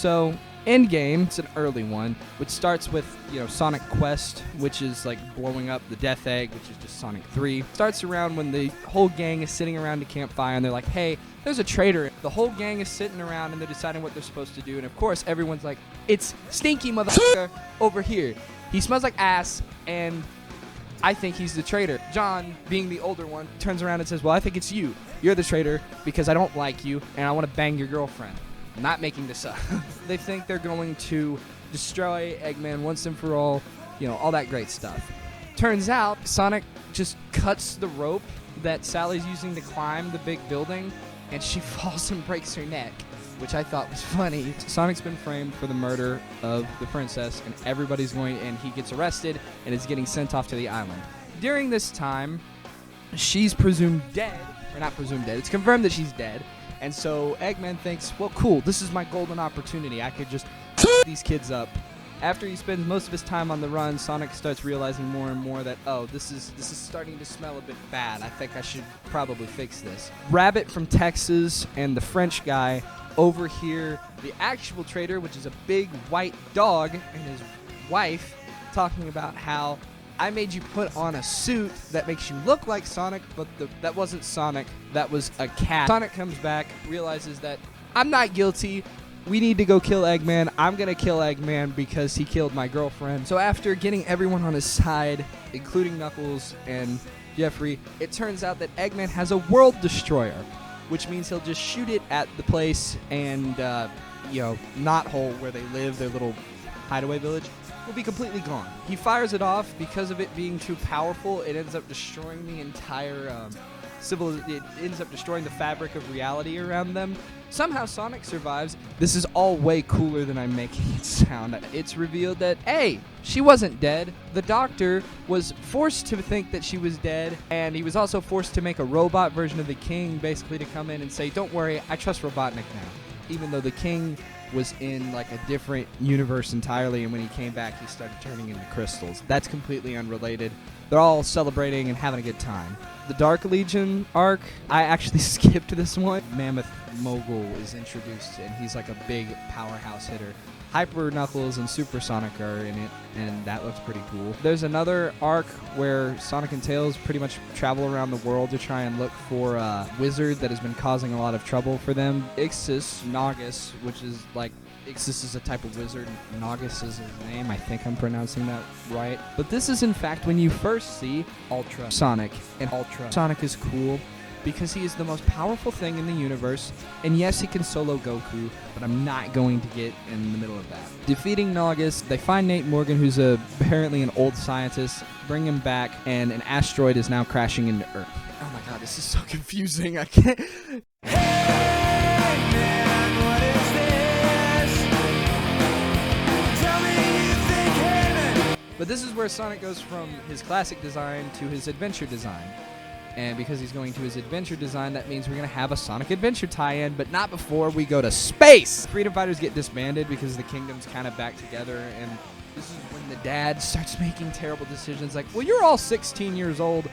So, Endgame, it's an early one, which starts with, Sonic Quest, which is like blowing up the Death Egg, which is just Sonic 3. Starts around when the whole gang is sitting around a campfire and they're like, hey, there's a traitor. The whole gang is sitting around and they're deciding what they're supposed to do. And of course, everyone's like, it's Stinky motherfucker over here. He smells like ass and I think he's the traitor. John, being the older one, turns around and says, well, I think it's you. You're the traitor because I don't like you and I want to bang your girlfriend. I'm not making this up. They think they're going to destroy Eggman once and for all, all that great stuff. Turns out Sonic just cuts the rope that Sally's using to climb the big building and she falls and breaks her neck, which I thought was funny. Sonic's been framed for the murder of the princess, and and he gets arrested and is getting sent off to the island. During this time, she's presumed dead, or not presumed dead, it's confirmed that she's dead, and so Eggman thinks, well, cool, this is my golden opportunity. I could just these kids up. After he spends most of his time on the run, Sonic starts realizing more and more that, oh, this is starting to smell a bit bad. I think I should probably fix this. Rabbit from Texas and the French guy overhear the actual traitor, which is a big white dog, and his wife talking about how I made you put on a suit that makes you look like Sonic, but that wasn't Sonic, that was a cat. Sonic comes back, realizes that I'm not guilty. We need to go kill Eggman. I'm going to kill Eggman because he killed my girlfriend. So after getting everyone on his side, including Knuckles and Jeffrey, it turns out that Eggman has a world destroyer, which means he'll just shoot it at the place and, Knothole, where they live, their little hideaway village, will be completely gone. He fires it off. Because of it being too powerful, it ends up destroying the entire it ends up destroying the fabric of reality around them. Somehow Sonic survives. This is all way cooler than I'm making it sound. It's revealed that, hey, she wasn't dead. The doctor was forced to think that she was dead, and he was also forced to make a robot version of the king, basically to come in and say, don't worry, I trust Robotnik now. Even though the king was in like a different universe entirely, and when he came back, he started turning into crystals. That's completely unrelated. They're all celebrating and having a good time. The Dark Legion arc, I actually skipped this one. Mammoth Mogul is introduced, and he's like a big powerhouse hitter. Hyper Knuckles and Super Sonic are in it, and that looks pretty cool. There's another arc where Sonic and Tails pretty much travel around the world to try and look for a wizard that has been causing a lot of trouble for them. Ixis Naugus, which is like, Ixis is a type of wizard, Naugus is his name, I think I'm pronouncing that right. But this is in fact when you first see Ultra Sonic, and Ultra Sonic is cool because he is the most powerful thing in the universe, and yes, he can solo Goku, but I'm not going to get in the middle of that. Defeating Naugus, they find Nate Morgan, who's apparently an old scientist, bring him back, and an asteroid is now crashing into Earth. Oh my god, this is so confusing, I can't... Hey, man, what is this? Tell me you think heaven. But this is where Sonic goes from his classic design to his adventure design. And because he's going to his adventure design, that means we're going to have a Sonic Adventure tie-in, but not before we go to space! Freedom Fighters get disbanded because the kingdom's kind of back together, and this is when the dad starts making terrible decisions like, well, you're all 16 years old.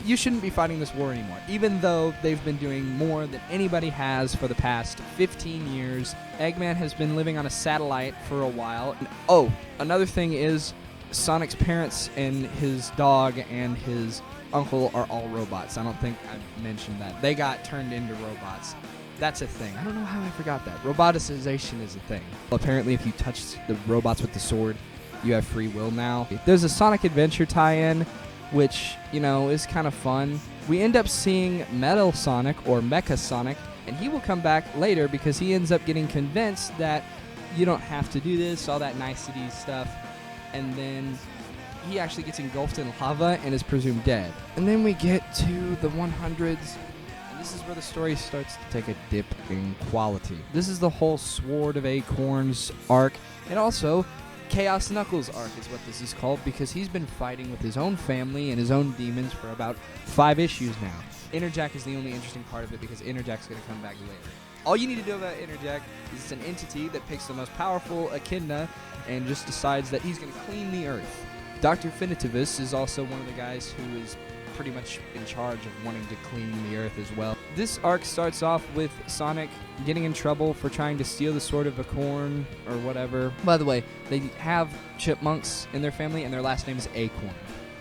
You shouldn't be fighting this war anymore. Even though they've been doing more than anybody has for the past 15 years. Eggman has been living on a satellite for a while. And, oh, another thing is Sonic's parents and his dog and his uncle are all robots. I don't think I mentioned that. They got turned into robots. That's a thing. I don't know how I forgot that. Roboticization is a thing. Well, apparently if you touch the robots with the sword, you have free will now. There's a Sonic Adventure tie-in, which, is kind of fun. We end up seeing Metal Sonic, or Mecha Sonic, and he will come back later because he ends up getting convinced that you don't have to do this, all that nicety stuff, and then he actually gets engulfed in lava and is presumed dead. And then we get to the 100s, and this is where the story starts to take a dip in quality. This is the whole Sword of Acorns arc, and also Chaos Knuckles arc is what this is called because he's been fighting with his own family and his own demons for about 5 issues now. Interjack is the only interesting part of it because Interjack's going to come back later. All you need to know about Interjack is it's an entity that picks the most powerful echidna and just decides that he's going to clean the earth. Dr. Finitivus is also one of the guys who is pretty much in charge of wanting to clean the earth as well. This arc starts off with Sonic getting in trouble for trying to steal the sword of Acorn or whatever. By the way, they have chipmunks in their family, and their last name is Acorn.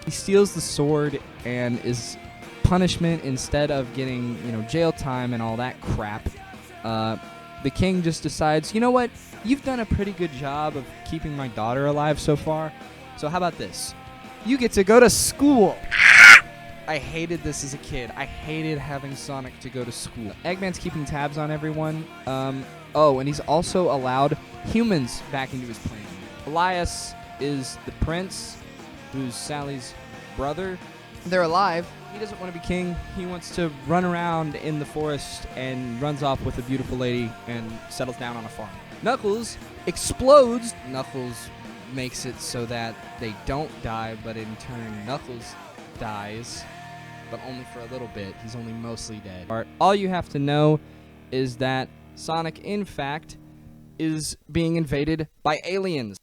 He steals the sword, and is punishment, instead of getting, jail time and all that crap, the king just decides, you know what? You've done a pretty good job of keeping my daughter alive so far. So how about this? You get to go to school. I hated this as a kid. I hated having Sonic to go to school. Eggman's keeping tabs on everyone. And he's also allowed humans back into his plane. Elias is the prince, who's Sally's brother. They're alive. He doesn't want to be king. He wants to run around in the forest and runs off with a beautiful lady and settles down on a farm. Knuckles explodes. Knuckles makes it so that they don't die, but in turn Knuckles dies, but only for a little bit. He's only mostly dead. All you have to know is that Sonic, in fact, is being invaded by aliens.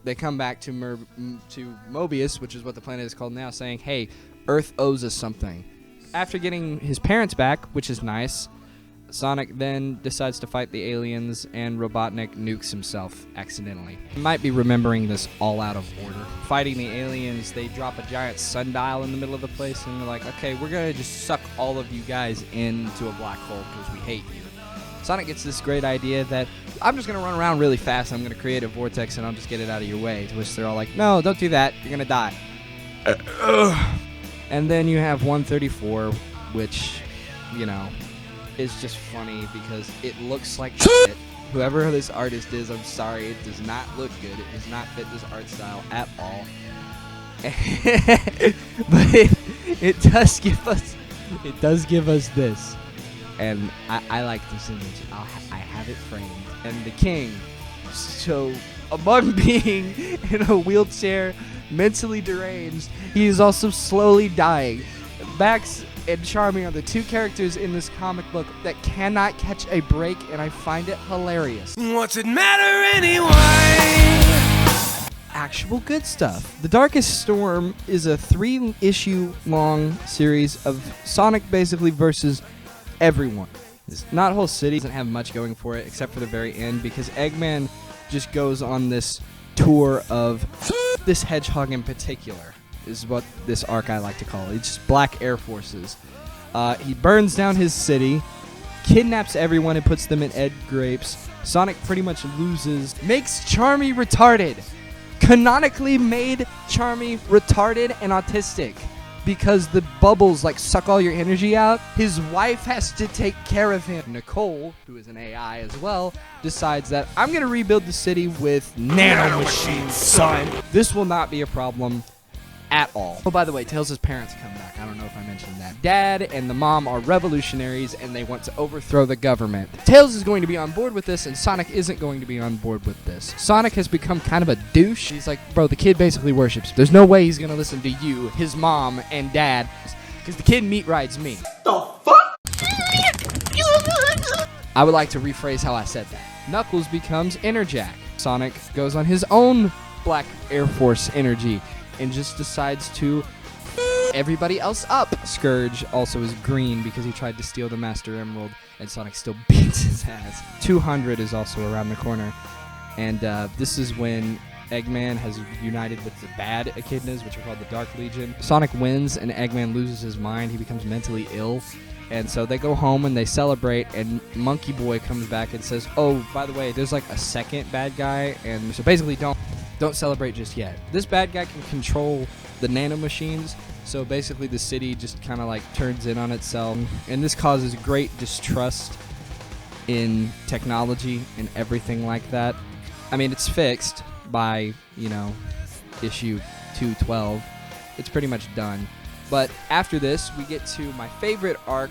They come back to Mobius, which is what the planet is called now, saying, hey, Earth owes us something. After getting his parents back, which is nice, Sonic then decides to fight the aliens, and Robotnik nukes himself accidentally. You might be remembering this all out of order. Fighting the aliens, they drop a giant sundial in the middle of the place, and they're like, okay, we're going to just suck all of you guys into a black hole because we hate you. Sonic gets this great idea that I'm just going to run around really fast, and I'm going to create a vortex, and I'll just get it out of your way. To which they're all like, no, don't do that. You're going to die. And then you have 134, which, is just funny because it looks like shit. Whoever this artist is, I'm sorry, it does not look good. It does not fit this art style at all. But it does give us this. And I like this image. I have it framed. And the king, so among being in a wheelchair, mentally deranged, he is also slowly dying. Max and Charmy are the two characters in this comic book that cannot catch a break, and I find it hilarious. What's it matter anyway? Actual good stuff. The Darkest Storm is a 3-issue long series of Sonic basically versus everyone. This not whole city doesn't have much going for it except for the very end, because Eggman just goes on this tour of this Hedgehog in particular, is what this arc I like to call it. It's just black air forces. He burns down his city, kidnaps everyone and puts them in egg grapes. Sonic pretty much loses, makes Charmy retarded. Canonically made Charmy retarded and autistic, because the bubbles suck all your energy out. His wife has to take care of him. Nicole, who is an AI as well, decides that I'm going to rebuild the city with nanomachines, son. This will not be a problem at all. Oh, by the way, Tails' parents come back. I don't know if I mentioned that. Dad and the mom are revolutionaries, and they want to overthrow the government. Tails is going to be on board with this, and Sonic isn't going to be on board with this. Sonic has become kind of a douche. He's like, bro, the kid basically worships. There's no way he's going to listen to you, his mom, and dad, because the kid meat rides me. The fuck? I would like to rephrase how I said that. Knuckles becomes Interjack. Sonic goes on his own Black Air Force energy and just decides to everybody else up. Scourge also is green because he tried to steal the Master Emerald, and Sonic still beats his ass. 200 is also around the corner, and this is when Eggman has united with the bad echidnas, which are called the Dark Legion. Sonic wins, and Eggman loses his mind. He becomes mentally ill, and so they go home and they celebrate, and Monkey Boy comes back and says, oh, by the way, there's a second bad guy, and so basically don't celebrate just yet. This bad guy can control the nanomachines, so basically the city just kind of turns in on itself, and this causes great distrust in technology and everything like that. I mean, it's fixed by, issue 212. It's pretty much done. But after this, we get to my favorite arc.